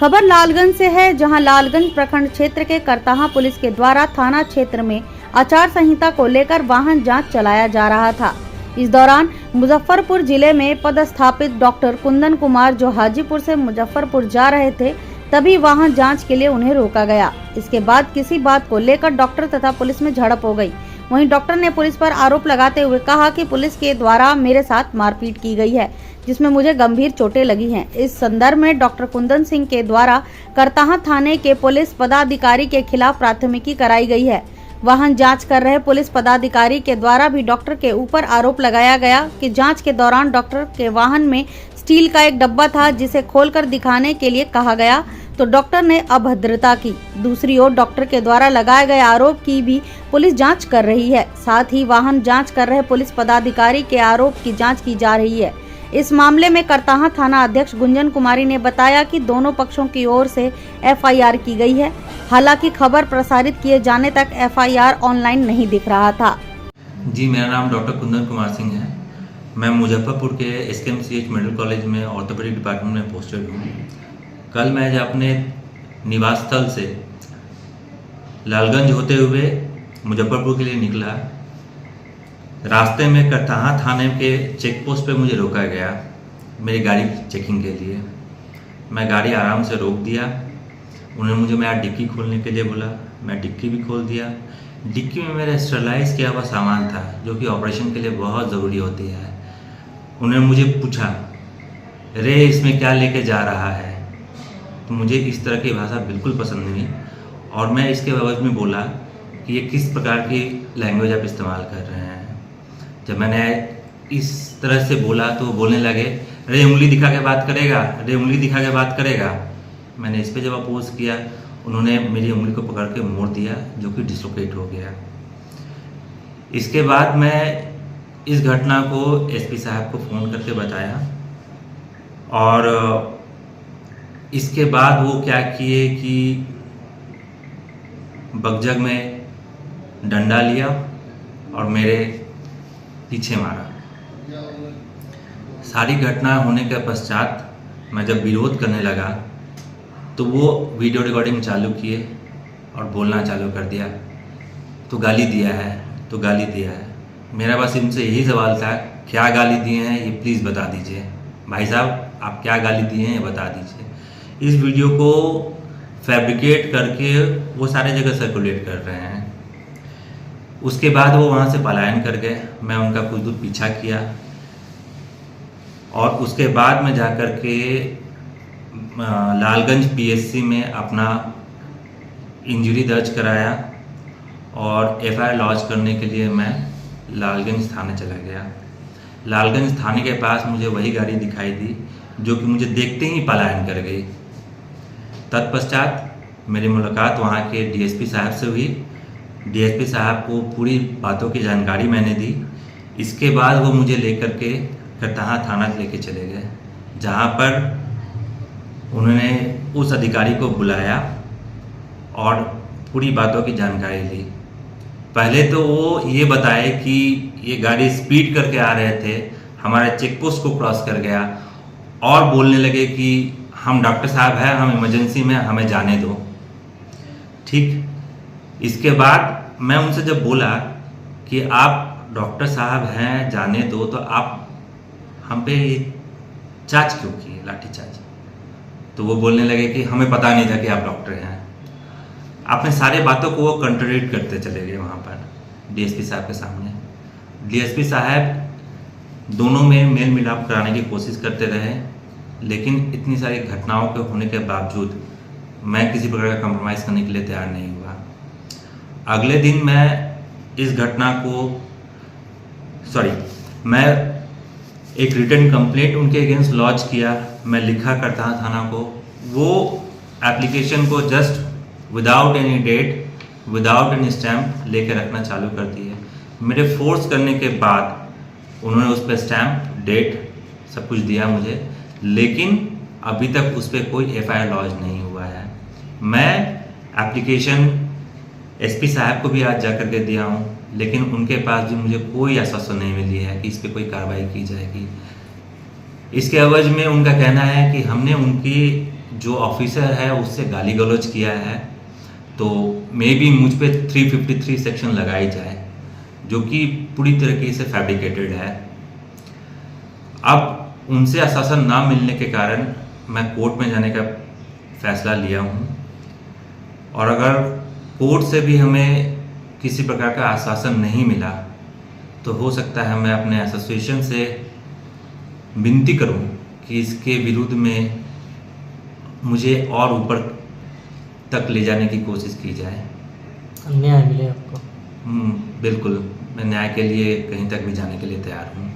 खबर लालगंज से है, जहां लालगंज प्रखंड क्षेत्र के करताहा पुलिस के द्वारा थाना क्षेत्र में आचार संहिता को लेकर वाहन जांच चलाया जा रहा था। इस दौरान मुजफ्फरपुर जिले में पदस्थापित डॉक्टर कुंदन कुमार जो हाजीपुर से मुजफ्फरपुर जा रहे थे, तभी वाहन जांच के लिए उन्हें रोका गया। इसके बाद किसी बात को लेकर डॉक्टर तथा पुलिस में झड़प हो गई। वहीं डॉक्टर ने पुलिस पर आरोप लगाते हुए कहा कि पुलिस के द्वारा मेरे साथ मारपीट की गई है, जिसमें मुझे गंभीर चोटें लगी हैं। इस संदर्भ में डॉक्टर कुंदन सिंह के द्वारा करताहा थाने के पुलिस पदाधिकारी के खिलाफ प्राथमिकी कराई गई है। वाहन जांच कर रहे पुलिस पदाधिकारी के द्वारा भी डॉक्टर के ऊपर आरोप लगाया गया कि जांच के दौरान डॉक्टर के वाहन में स्टील का एक डब्बा था, जिसे खोलकर दिखाने के लिए कहा गया तो डॉक्टर ने अभद्रता की। दूसरी ओर डॉक्टर के द्वारा लगाए गए आरोप की भी पुलिस जांच कर रही है। साथ ही वाहन जांच कर रहे पुलिस पदाधिकारी के आरोप की जांच की जा रही है। इस मामले में करताहा थाना अध्यक्ष गुंजन कुमारी ने बताया कि दोनों पक्षों की ओर से एफआईआर की गई है। हालांकि खबर प्रसारित किए जाने तक एफआईआर ऑनलाइन नहीं दिख रहा था। जी, मेरा नाम डॉक्टर कुंदन कुमार सिंह है। मैं मुजफ्फरपुर के एसकेएमसीएच मेडिकल कॉलेज में ऑर्थोपेडिक डिपार्टमेंट में पोस्टेड हूँ। कल मैं जब अपने निवास स्थल से लालगंज होते हुए मुजफ्फरपुर के लिए निकला, रास्ते में करताहा थाने के चेक पोस्ट पे मुझे रोका गया मेरी गाड़ी चेकिंग के लिए। मैं गाड़ी आराम से रोक दिया। उन्होंने मुझे मेरा डिक्की खोलने के लिए बोला। मैं डिक्की भी खोल दिया। डिक्की में मेरा स्टरलाइज किया हुआ सामान था, जो कि ऑपरेशन के लिए बहुत ज़रूरी होती है। उन्होंने मुझे पूछा, रे इसमें क्या लेके जा रहा है? तो मुझे इस तरह की भाषा बिल्कुल पसंद नहीं, और मैं इसके एवज में बोला कि ये किस प्रकार की लैंग्वेज आप इस्तेमाल कर रहे हैं। जब मैंने इस तरह से बोला तो वो बोलने लगे, रे उंगली दिखा के बात करेगा, रे उंगली दिखा के बात करेगा। मैंने इस पर जब अपोज किया, उन्होंने मेरी उंगली को पकड़ के मोड़ दिया, जो कि डिसलोकेट हो गया। इसके बाद मैं इस घटना को एसपी साहब को फ़ोन करके बताया, और इसके बाद वो क्या किए कि बगजग में डंडा लिया और मेरे पीछे मारा। सारी घटना होने के पश्चात मैं जब विरोध करने लगा तो वो वीडियो रिकॉर्डिंग चालू किए और बोलना चालू कर दिया, तो गाली दिया है, तो गाली दिया है। मेरा बस इनसे यही सवाल था, क्या गाली दिए हैं ये प्लीज़ बता दीजिए। भाई साहब, आप क्या गाली दिए हैं ये बता दीजिए। इस वीडियो को फैब्रिकेट करके वो सारे जगह सर्कुलेट कर रहे हैं। उसके बाद वो वहाँ से पलायन कर गए। मैं उनका कुछ दूर पीछा किया, और उसके बाद में जाकर के लालगंज पीएचसी में अपना इंजरी दर्ज कराया, और एफआईआर लॉन्च करने के लिए मैं लालगंज थाने चला गया। लालगंज थाने के पास मुझे वही गाड़ी दिखाई दी जो कि मुझे देखते ही पलायन कर गई। तत्पश्चात मेरी मुलाकात वहाँ के डीएसपी साहब से हुई। डीएसपी साहब को पूरी बातों की जानकारी मैंने दी। इसके बाद वो मुझे लेकर के करताहा थाना लेके चले गए, जहाँ पर उन्होंने उस अधिकारी को बुलाया और पूरी बातों की जानकारी ली। पहले तो वो ये बताए कि ये गाड़ी स्पीड करके आ रहे थे, हमारे चेक पोस्ट को क्रॉस कर गया, और बोलने लगे कि हम डॉक्टर साहब हैं, हम इमरजेंसी में, हमें जाने दो। ठीक। इसके बाद मैं उनसे जब बोला कि आप डॉक्टर साहब हैं, जाने दो, तो आप हम पे चार्ज क्यों किए, लाठी चार्ज? तो वो बोलने लगे कि हमें पता नहीं था कि आप डॉक्टर हैं। अपने सारे बातों को वो कंट्रोडिक्ट करते चले गए वहाँ पर डीएसपी साहब के सामने। डीएसपी साहब दोनों में मेल मिलाप कराने की कोशिश करते रहे, लेकिन इतनी सारी घटनाओं के होने के बावजूद मैं किसी प्रकार का कंप्रोमाइज़ करने के लिए तैयार नहीं हुआ। अगले दिन मैं इस घटना को मैं एक रिटन कंप्लेंट उनके अगेंस्ट लॉन्च किया। मैं लिखा करता थाना को, वो एप्लीकेशन को just without any date, without any stamp लेके रखना चालू कर दिए। मेरे फोर्स करने के बाद उन्होंने उस पर स्टैम्प, डेट सब कुछ दिया मुझे, लेकिन अभी तक उस पर कोई एफआईआर लॉन्च नहीं हुआ है। मैं एप्लीकेशन एसपी साहब को भी आज जा कर के दिया हूँ, लेकिन उनके पास भी मुझे कोई आश्वासन नहीं मिली है कि इस पर कोई कार्रवाई की जाएगी। इसके एवज में उनका कहना है कि हमने उनकी जो ऑफिसर है उससे गाली गलौज किया है, तो मे बी मुझ पे 353 सेक्शन लगाई जाए, जो कि पूरी तरीके से फैब्रिकेटेड है। अब उनसे आश्वासन ना मिलने के कारण मैं कोर्ट में जाने का फैसला लिया हूँ, और अगर कोर्ट से भी हमें किसी प्रकार का आश्वासन नहीं मिला तो हो सकता है मैं अपने एसोसिएशन से विनती करूं कि इसके विरुद्ध में मुझे और ऊपर तक ले जाने की कोशिश की जाए। न्याय मिले आपको? बिल्कुल, मैं न्याय के लिए कहीं तक भी जाने के लिए तैयार हूँ।